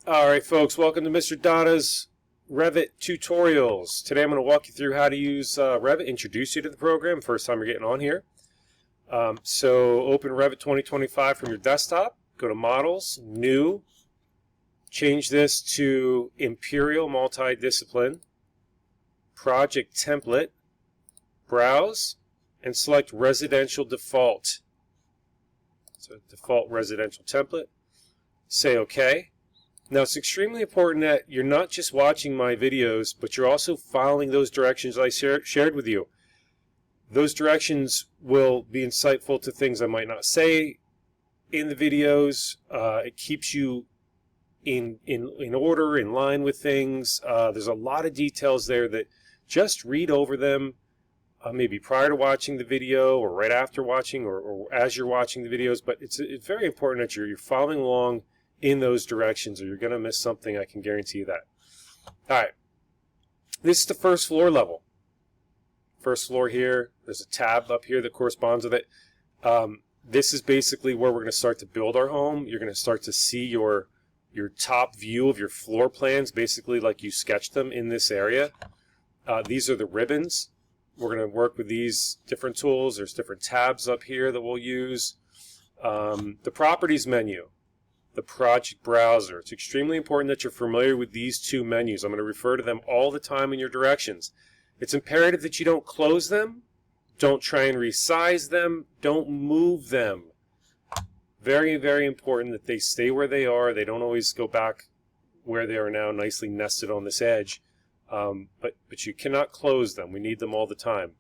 Alright folks, welcome to Mr. Donna's Revit tutorials. Today I'm going to walk you through how to use Revit, introduce you to the program, first time you're getting on here. So open Revit 2025 from your desktop, go to Models, New, change this to Imperial Multidiscipline, Project Template, Browse, and select Residential Default. So default residential template, say OK. Now it's extremely important that you're not just watching my videos, but you're also following those directions I shared with you. Those directions will be insightful to things I might not say in the videos. It keeps you in order, in line with things. There's a lot of details there that just read over them, maybe prior to watching the video or right after watching or as you're watching the videos. But it's very important that you're following along in those directions, or you're going to miss something. I can guarantee you that. Alright, this is the first floor level. First floor here, there's a tab up here that corresponds with it. This is basically where we're going to start to build our home. You're going to start to see your top view of your floor plans, basically like you sketched them in this area. These are the ribbons. We're going to work with these different tools. There's different tabs up here that we'll use. The properties menu. The project browser. It's extremely important that you're familiar with these two menus. I'm going to refer to them all the time in your directions. It's imperative that you don't close them, don't try and resize them, don't move them. Very, very important that they stay where they are. They don't always go back where they are now, nicely nested on this edge. But you cannot close them. We need them all the time.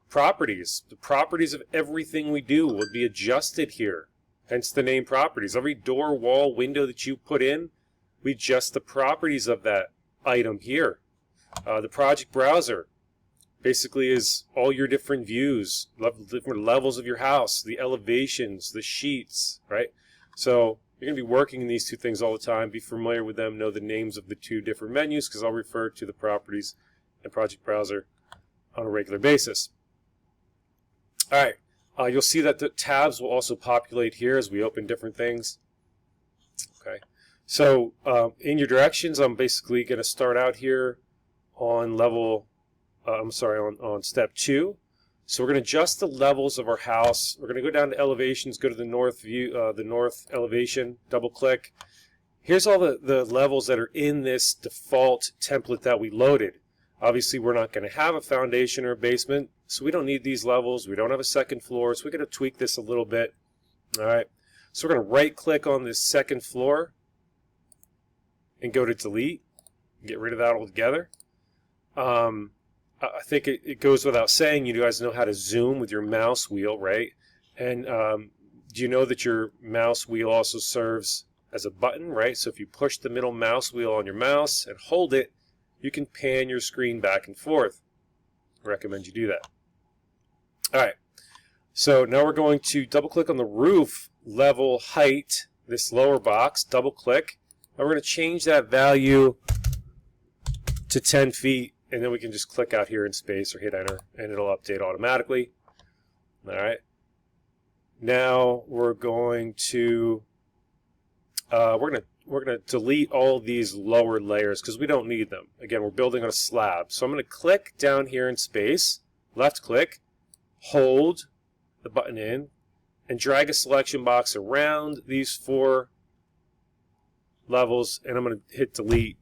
Properties. The properties of everything we do will be adjusted here. Hence the name properties. Every door, wall, window that you put in, we adjust the properties of that item here. The project browser basically is all your different views, different levels of your house, the elevations, the sheets, right? So you're going to be working in these two things all the time. Be familiar with them. Know the names of the two different menus, because I'll refer to the properties and project browser on a regular basis. All right. You'll see that the tabs will also populate here as we open different things. Okay, so in your directions, I'm basically going to start out here on level, on step 2. So we're going to adjust the levels of our house. We're going to go down to elevations, go to the north view, the north elevation, double click. Here's all the levels that are in this default template that we loaded. Obviously, we're not going to have a foundation or a basement, so we don't need these levels. We don't have a second floor, so we're going to tweak this a little bit. All right, so we're going to right-click on this second floor and go to delete. Get rid of that altogether. I think it goes without saying, you guys know how to zoom with your mouse wheel, right? And do you know that your mouse wheel also serves as a button, right? So if you push the middle mouse wheel on your mouse and hold it, you can pan your screen back and forth. I recommend you do that. All right, so now we're going to double click on the roof level height, this lower box, double click, and we're going to change that value to 10 feet, and then we can just click out here in space or hit enter, and it'll update automatically. All right, now we're going to we're going to delete all these lower layers because we don't need them. Again, we're building on a slab. So I'm going to click down here in space, left click, hold the button in, and drag a selection box around these 4 levels, and I'm going to hit delete.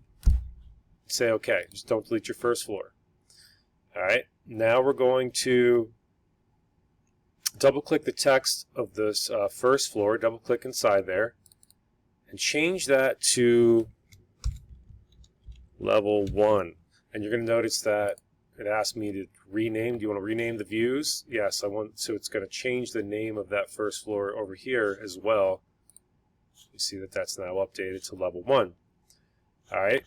Say OK. Just don't delete your first floor. All right. Now we're going to double click the text of this first floor, double click inside there, and change that to level 1. And you're going to notice that it asked me to rename. Do you want to rename the views? Yes, I want. So it's going to change the name of that first floor over here as well. You see that that's now updated to level 1. All right.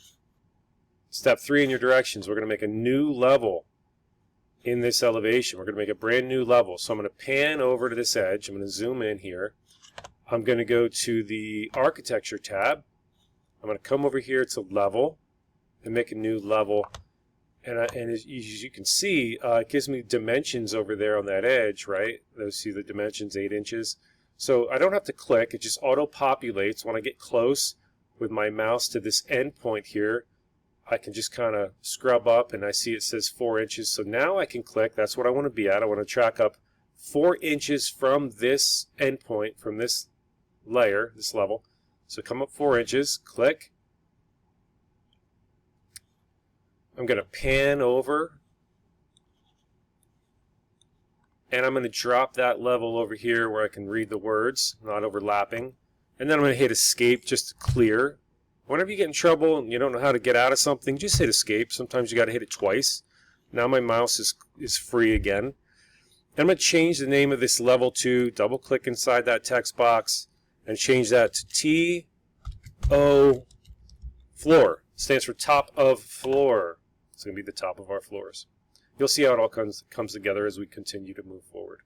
Step 3 in your directions. We're going to make a new level in this elevation. We're going to make a brand new level. So I'm going to pan over to this edge. I'm going to zoom in here. I'm going to go to the Architecture tab. I'm going to come over here to Level and make a new level. And as you can see, it gives me dimensions over there on that edge, right? Those see the dimensions, 8 inches. So I don't have to click. It just auto-populates when I get close. with my mouse to this end point here, I can just kind of scrub up, and I see it says 4 inches. So now I can click. That's what I want to be at. I want to track up 4 inches from this end point, from this layer, this level. So come up 4 inches, click. I'm going to pan over, and I'm going to drop that level over here where I can read the words, not overlapping. And then I'm going to hit escape just to clear. Whenever you get in trouble and you don't know how to get out of something, just hit escape. Sometimes you got to hit it twice. Now my mouse is free again. And I'm going to change the name of this level to, double click inside that text box and change that to T-O floor. Stands for top of floor. It's going to be the top of our floors. You'll see how it all comes together as we continue to move forward.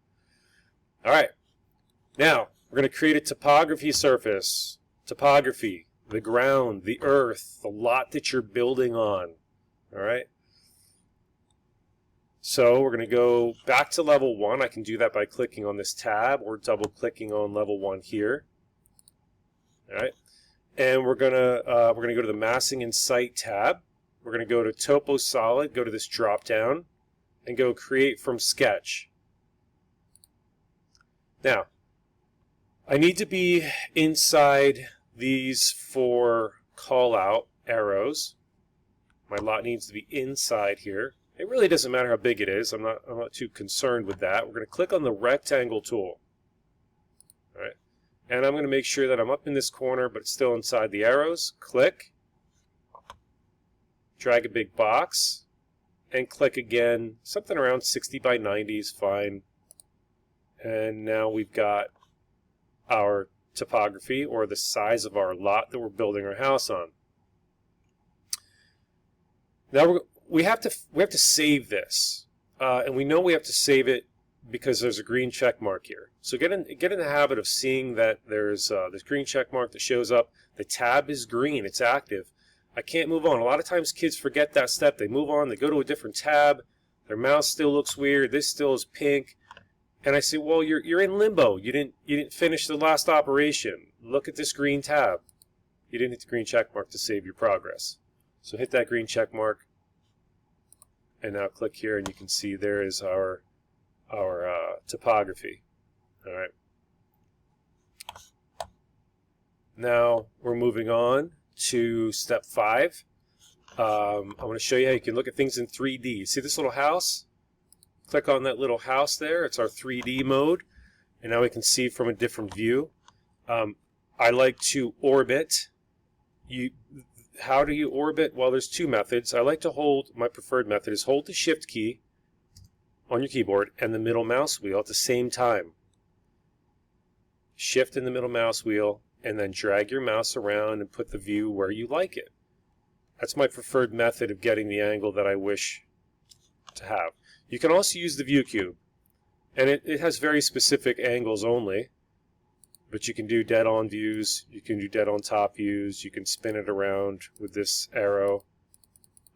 All right. Now, we're going to create a topography surface. Topography, the ground, the earth, the lot that you're building on. All right. So we're going to go back to level 1. I can do that by clicking on this tab or double clicking on level 1 here. All right. And we're going to go to the massing and site tab. We're going to go to Topo Solid, go to this drop down, and go Create from Sketch. Now, I need to be inside these 4 call-out arrows. My lot needs to be inside here. It really doesn't matter how big it is. I'm not too concerned with that. We're going to click on the rectangle tool. All right. And I'm going to make sure that I'm up in this corner, but it's still inside the arrows. Click. Drag a big box. And click again. Something around 60 by 90 is fine. And now we've got our topography, or the size of our lot that we're building our house on. Now we have to save this, and we know we have to save it because there's a green check mark here. So get in the habit of seeing that there's this green check mark that shows up. The tab is green; it's active. I can't move on. A lot of times kids forget that step. They move on. They go to a different tab. Their mouse still looks weird. This still is pink. And I say, well, you're in limbo. You didn't finish the last operation. Look at this green tab. You didn't hit the green check mark to save your progress. So hit that green check mark, and now click here, and you can see there is our topography. All right. Now we're moving on to step 5. I want to show you how you can look at things in 3D. See this little house? Click on that little house there. It's our 3D mode. And now we can see from a different view. I like to orbit. How do you orbit? Well, there's 2 methods. I like to hold, my preferred method is hold the Shift key on your keyboard and the middle mouse wheel at the same time. Shift in the middle mouse wheel and then drag your mouse around and put the view where you like it. That's my preferred method of getting the angle that I wish to have. You can also use the view cube, and it has very specific angles only, but you can do dead-on views, you can do dead-on top views, you can spin it around with this arrow,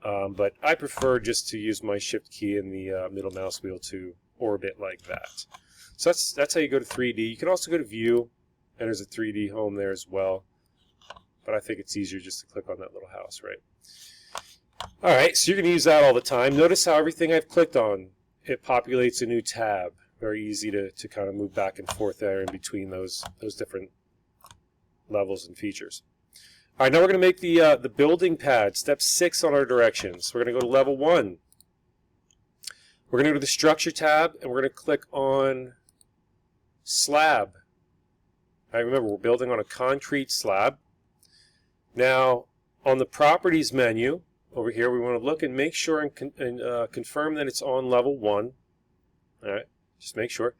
but I prefer just to use my Shift key and the middle mouse wheel to orbit like that. So that's how you go to 3D. You can also go to view, and there's a 3D home there as well, but I think it's easier just to click on that little house, right? Alright, so you're going to use that all the time. Notice how everything I've clicked on, it populates a new tab. Very easy to kind of move back and forth there in between those different levels and features. Alright, now we're going to make the building pad, step 6 on our directions. We're going to go to level 1. We're going to go to the structure tab, and we're going to click on slab. Alright, remember, we're building on a concrete slab. Now, on the properties menu, over here, we want to look and make sure and confirm that it's on level 1. All right, just make sure.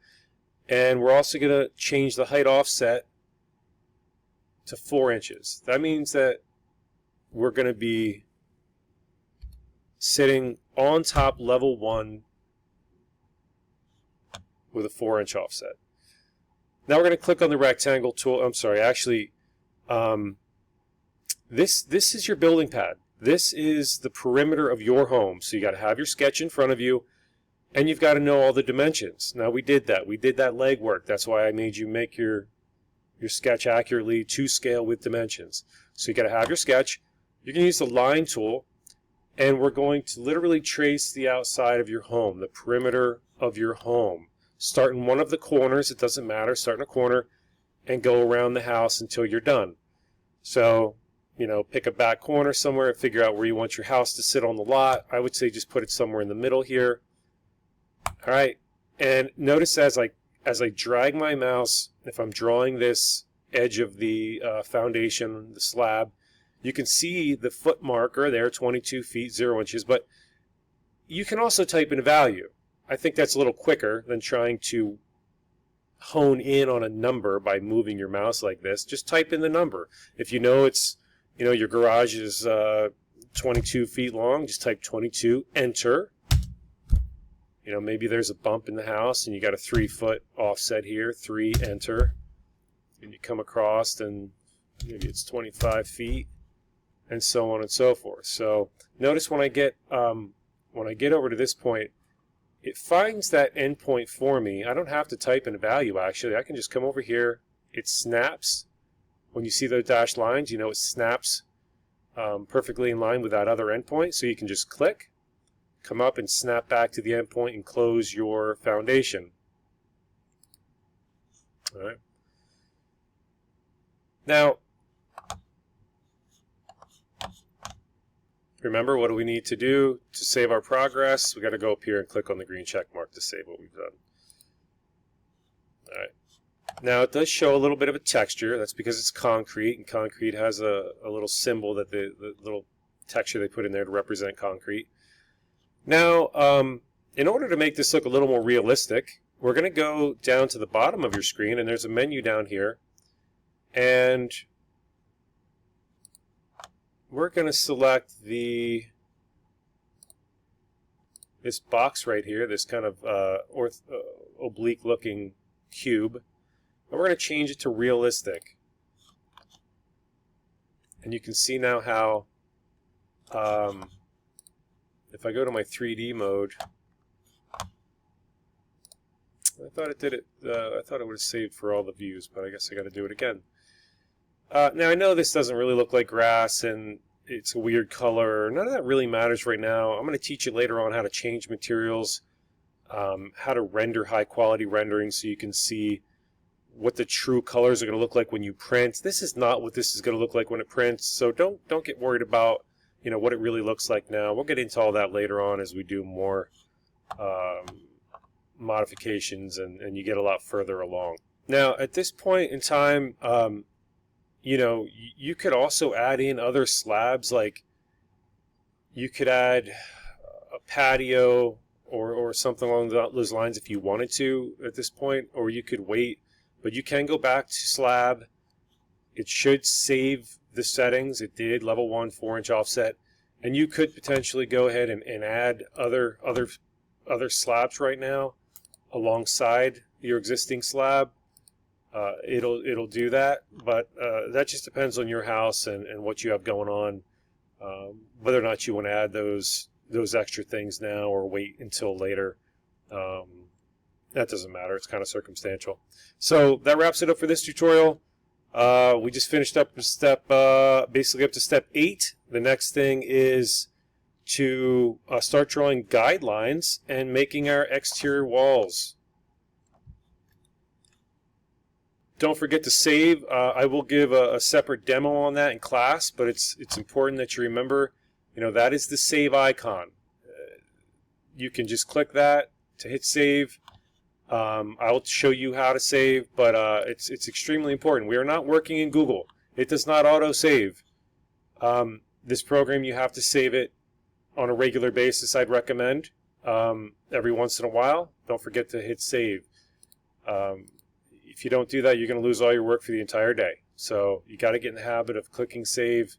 And we're also going to change the height offset to 4 inches. That means that we're going to be sitting on top level 1 with a 4-inch offset. Now we're going to click on the rectangle tool. I'm sorry, actually, this is your building pad. This is the perimeter of your home. So you got to have your sketch in front of you, and you've got to know all the dimensions. Now we did that. We did that legwork. That's why I made you make your sketch accurately to scale with dimensions. So you got to have your sketch. You're going to use the line tool, and we're going to literally trace the outside of your home, the perimeter of your home. Start in one of the corners, it doesn't matter, start in a corner, and go around the house until you're done. So, you know, pick a back corner somewhere and figure out where you want your house to sit on the lot. I would say just put it somewhere in the middle here. All right, and notice as I drag my mouse, if I'm drawing this edge of the foundation, the slab, you can see the foot marker there, 22 feet 0 inches, but you can also type in a value. I think that's a little quicker than trying to hone in on a number by moving your mouse like this. Just type in the number. If you know it's, you know, your garage is 22 feet long, just type 22, enter. You know, maybe there's a bump in the house and you got a 3-foot offset here, 3, enter. And you come across and maybe it's 25 feet and so on and so forth. So notice when I get over to this point, it finds that endpoint for me. I don't have to type in a value actually. I can just come over here. It snaps. When you see those dashed lines, you know it snaps perfectly in line with that other endpoint. So you can just click, come up and snap back to the endpoint and close your foundation. All right. Now, remember, what do we need to do to save our progress? We got to go up here and click on the green check mark to save what we've done. All right. Now it does show a little bit of a texture. That's because it's concrete, and concrete has a little symbol that the little texture they put in there to represent concrete. Now, in order to make this look a little more realistic, we're going to go down to the bottom of your screen, and there's a menu down here, and we're going to select this box right here, this kind of oblique looking cube, and we're going to change it to realistic. And you can see now how if I go to my 3D mode, I thought it did it. I thought it would have saved for all the views, but I guess I got to do it again. Now I know this doesn't really look like grass, and it's a weird color. None of that really matters right now. I'm going to teach you later on how to change materials, how to render high quality renderings so you can see what the true colors are going to look like when you print. This is not what this is going to look like when it prints, so don't get worried about, you know, what it really looks like now. We'll get into all that later on as we do more modifications and you get a lot further along. Now at this point in time, you know, you could also add in other slabs, like you could add a patio or something along those lines if you wanted to at this point, or you could wait, but you can go back to slab. It should save the settings. It did, level 1, 4-inch offset, and you could potentially go ahead and add other slabs right now alongside your existing slab. It'll do that, but that just depends on your house and what you have going on, whether or not you want to add those extra things now or wait until later. That doesn't matter. It's kind of circumstantial. So that wraps it up for this tutorial. We just finished up basically up to step 8. The next thing is to start drawing guidelines and making our exterior walls. Don't forget to save. I will give a separate demo on that in class, but it's important that you remember, you know, that is the save icon. You can just click that to hit save. I'll show you how to save, but it's extremely important. We are not working in Google. It does not auto-save. This program, you have to save it on a regular basis, I'd recommend. Every once in a while, don't forget to hit save. If you don't do that, you're going to lose all your work for the entire day. So you got to get in the habit of clicking save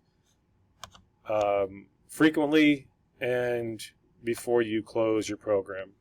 frequently and before you close your program.